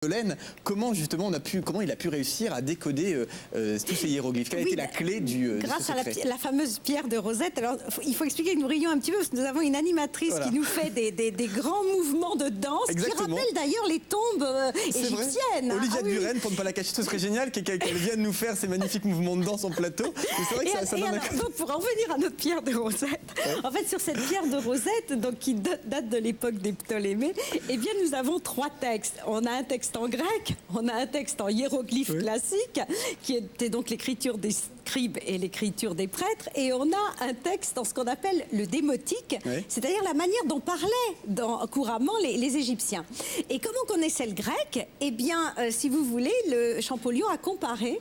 Solène, comment justement comment il a pu réussir à décoder tous ces hiéroglyphes? Quelle a été la clé de grâce ce secret? à la fameuse pierre de Rosette. Alors, il faut expliquer que nous rions un petit peu parce que nous avons une animatrice qui nous fait des grands mouvements de danse. Exactement. Qui rappellent d'ailleurs les tombes égyptiennes. Olivia Duren, pour ne pas la cacher, ce serait génial qu'elle vienne nous faire ces magnifiques mouvements de danse en plateau. C'est vrai que ça donne donc, pour en revenir à notre pierre de Rosette, en fait, sur cette pierre de Rosette, donc, qui date de l'époque des Ptolémées, eh bien, nous avons trois textes. On a un texte en grec, on a un texte en hiéroglyphe classique, qui était donc l'écriture des scribes et l'écriture des prêtres, et on a un texte en ce qu'on appelle le démotique, c'est-à-dire la manière dont parlaient couramment les Égyptiens. Et comme on connaissait le grec, eh bien, si vous voulez, le Champollion a comparé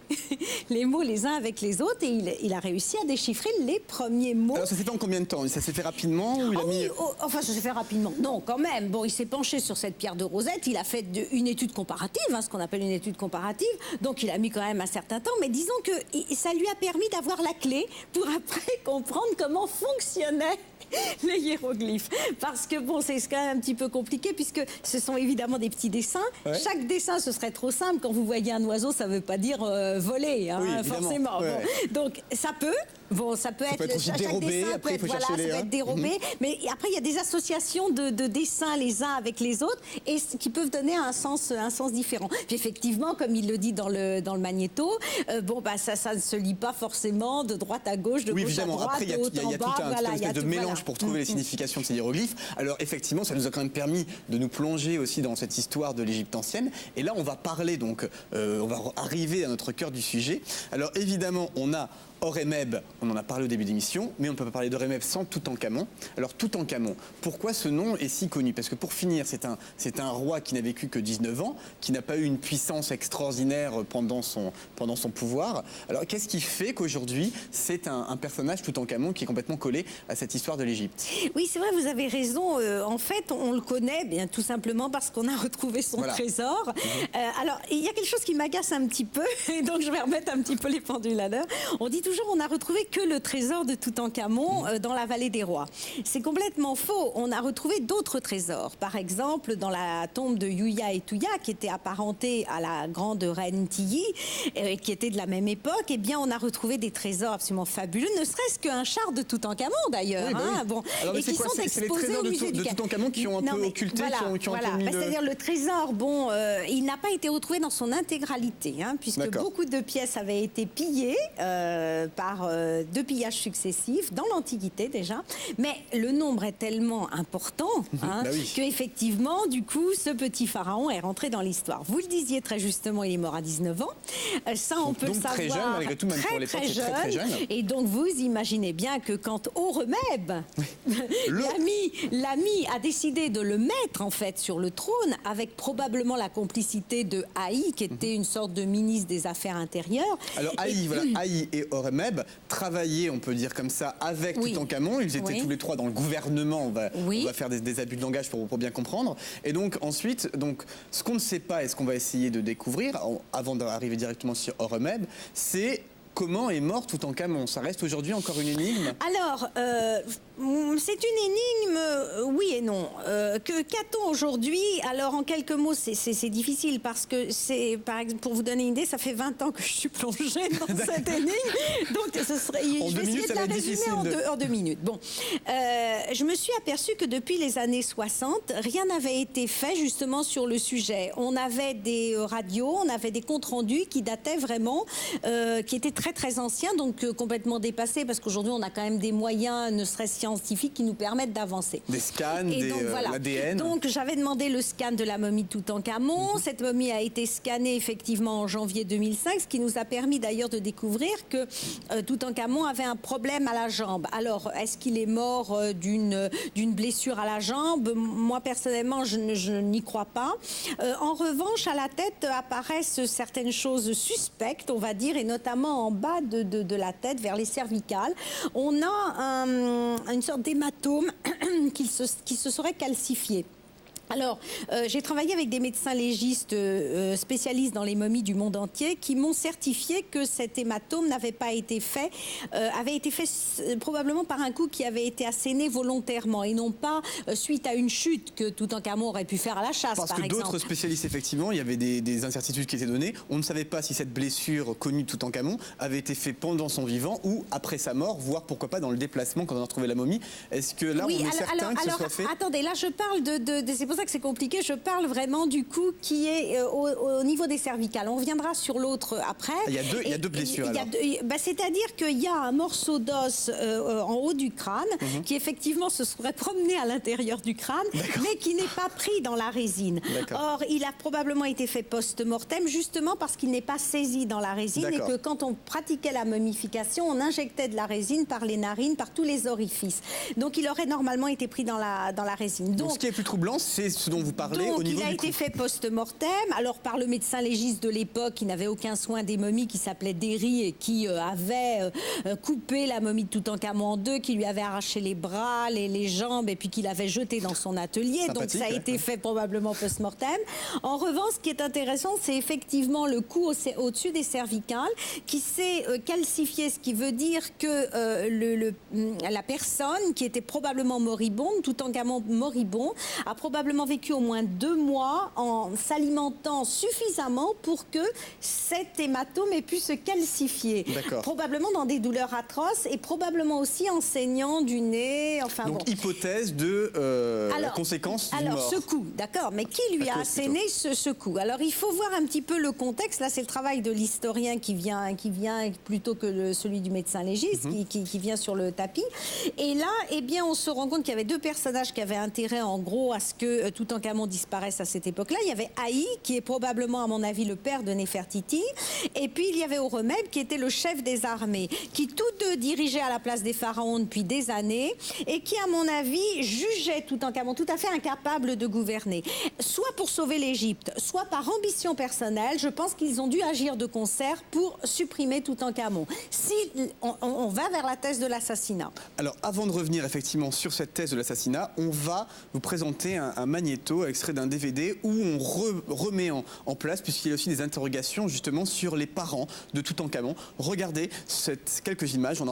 les mots les uns avec les autres, et il a réussi à déchiffrer les premiers mots. Alors ça s'est fait en combien de temps? Ça s'est fait rapidement ou il a mis... Enfin, ça s'est fait rapidement. Non, quand même. Bon, il s'est penché sur cette pierre de Rosette, il a fait une étude comparative, ce qu'on appelle une étude comparative, donc il a mis quand même un certain temps, mais disons que ça lui a permis d'avoir la clé pour après comprendre comment fonctionnait les hiéroglyphes. Parce que bon, c'est quand même un petit peu compliqué puisque ce sont évidemment des petits dessins. Chaque dessin, ce serait trop simple. Quand vous voyez un oiseau, ça ne veut pas dire voler, forcément. Bon. Donc ça peut. Bon, ça peut être aussi dérobé, dessin après il faut ça chercher peut être dérobé, mais après il y a des associations de dessins les uns avec les autres et qui peuvent donner un sens différent. Puis effectivement, comme il le dit dans le magnéto, ça ne se lit pas forcément de droite à gauche, de gauche à droite, après, de haut en bas. Il y a tout un espèce de mélange pour trouver les significations de ces hiéroglyphes. Alors effectivement, ça nous a quand même permis de nous plonger aussi dans cette histoire de l'Égypte ancienne. Et là, on va parler donc, on va arriver à notre cœur du sujet. Alors évidemment, on a Horemheb, on en a parlé au début d'émission, mais on ne peut pas parler d'Horemheb sans Toutankhamon. Alors Toutankhamon, pourquoi ce nom est si connu? Parce que pour finir, c'est un roi qui n'a vécu que 19 ans, qui n'a pas eu une puissance extraordinaire pendant son pouvoir. Alors qu'est-ce qui fait qu'aujourd'hui, c'est un personnage Toutankhamon qui est complètement collé à cette histoire de l'Égypte? Oui, c'est vrai, vous avez raison. En fait, on le connaît bien tout simplement parce qu'on a retrouvé son trésor. Alors, il y a quelque chose qui m'agace un petit peu, et donc je vais remettre un petit peu les pendules à l'heure. On dit toujours on n'a retrouvé que le trésor de Toutankhamon dans la vallée des rois. C'est complètement faux. On a retrouvé d'autres trésors. Par exemple, dans la tombe de Yuya et Tuya, qui était apparentée à la grande reine Tiyi, qui était de la même époque, eh bien, on a retrouvé des trésors absolument fabuleux, ne serait-ce qu'un char de Toutankhamon d'ailleurs. Bon. Alors, et qui sont exposés au musée de Toutankhamon qui ont un peu occulté, qui ont un peu mis c'est-à-dire le trésor, il n'a pas été retrouvé dans son intégralité, puisque beaucoup de pièces avaient été pillées par deux pillages successifs dans l'Antiquité déjà, mais le nombre est tellement important qu'effectivement, du coup, ce petit pharaon est rentré dans l'histoire. Vous le disiez très justement, il est mort à 19 ans. Ça, on peut le savoir. Très jeune, malgré tout, même pour l'époque, c'est très jeune. Et donc, vous imaginez bien que quand Horemheb, l'ami, a décidé de le mettre en fait sur le trône, avec probablement la complicité de Haï, qui était une sorte de ministre des Affaires intérieures. Alors Haï et Horemheb travaillaient, on peut dire comme ça, avec Toutankhamon. Ils étaient tous les trois dans le gouvernement. On va faire des abus de langage pour bien comprendre. Et donc ensuite, ce qu'on ne sait pas et ce qu'on va essayer de découvrir, avant d'arriver directement sur Horemheb, c'est comment est mort Toutankhamon. Ça reste aujourd'hui encore une énigme? Alors, c'est une énigme, oui et non. Qu'a-t-on aujourd'hui? Alors, en quelques mots, c'est difficile parce que par exemple, pour vous donner une idée, ça fait 20 ans que je suis plongée dans cette énigme. Donc, je vais essayer de la résumer en 2 minutes. Bon, je me suis aperçue que depuis les années 60, rien n'avait été fait justement sur le sujet. On avait des radios, on avait des comptes rendus qui dataient vraiment, qui étaient très anciens, donc complètement dépassés, parce qu'aujourd'hui, on a quand même des moyens, ne serait-ce scientifiques, qui nous permettent d'avancer. Des scans, l'ADN. Donc, j'avais demandé le scan de la momie de Toutankhamon. Cette momie a été scannée effectivement en janvier 2005, ce qui nous a permis d'ailleurs de découvrir que Toutankhamon avait un problème à la jambe. Alors, est-ce qu'il est mort d'une blessure à la jambe? Moi, personnellement, je n'y crois pas. En revanche, à la tête apparaissent certaines choses suspectes, on va dire, et notamment en bas de la tête, vers les cervicales. On a une sorte d'hématome qui se serait calcifié. Alors, j'ai travaillé avec des médecins légistes spécialistes dans les momies du monde entier qui m'ont certifié que cet hématome n'avait pas été fait, avait été fait probablement par un coup qui avait été asséné volontairement et non pas suite à une chute que Toutankhamon aurait pu faire à la chasse, Parce par que exemple. d'autres spécialistes, effectivement, il y avait des incertitudes qui étaient données. On ne savait pas si cette blessure connue de Toutankhamon avait été faite pendant son vivant ou après sa mort, voire pourquoi pas dans le déplacement quand on a retrouvé la momie. Est-ce que là, oui, on est certain que ce soit fait? Attendez, là je parle c'est pour ça que c'est compliqué, je parle vraiment du coup qui est au niveau des cervicales. On reviendra sur l'autre après. Il y a deux blessures alors. C'est-à-dire qu'il y a un morceau d'os en haut du crâne qui effectivement se serait promené à l'intérieur du crâne, mais qui n'est pas pris dans la résine. Or, il a probablement été fait post-mortem justement parce qu'il n'est pas saisi dans la résine et que quand on pratiquait la momification, on injectait de la résine par les narines, par tous les orifices. Donc, il aurait normalement été pris dans la résine. Donc, ce qui est plus troublant, c'est ce dont vous parlez au niveau du cou. Il a été fait post-mortem, alors par le médecin légiste de l'époque qui n'avait aucun soin des momies, qui s'appelait Derry et qui avait coupé la momie de Toutankhamon en deux, qui lui avait arraché les bras, les jambes et puis qui l'avait jeté dans son atelier. Donc ça a été fait probablement post-mortem. En revanche, ce qui est intéressant, c'est effectivement le cou au-dessus des cervicales qui s'est calcifié, ce qui veut dire que la personne qui était probablement moribonde, Toutankhamon moribond, a probablement vécu au moins 2 mois en s'alimentant suffisamment pour que cet hématome ait pu se calcifier. Probablement dans des douleurs atroces et probablement aussi en saignant du nez. Enfin, donc, hypothèse de conséquence d'une mort. Alors, ce coup, d'accord, mais qui lui a asséné ce coup? Alors, il faut voir un petit peu le contexte. Là, c'est le travail de l'historien qui vient plutôt que celui du médecin légiste, qui vient sur le tapis. Et là, eh bien, on se rend compte qu'il y avait 2 personnages qui avaient intérêt, en gros, à ce que Toutankhamon disparaisse à cette époque-là. Il y avait Haï, qui est probablement, à mon avis, le père de Néfertiti. Et puis, il y avait Horemheb, qui était le chef des armées, qui tous deux dirigeaient à la place des pharaons depuis des années et qui, à mon avis, jugeaient Toutankhamon tout à fait incapable de gouverner. Soit pour sauver l'Égypte, soit par ambition personnelle, je pense qu'ils ont dû agir de concert pour supprimer Toutankhamon. Si on va vers la thèse de l'assassinat. Alors, avant de revenir effectivement sur cette thèse de l'assassinat, on va vous présenter un magnéto extrait d'un DVD où on remet en place, puisqu'il y a aussi des interrogations justement sur les parents de Toutankhamon. Regardez quelques images.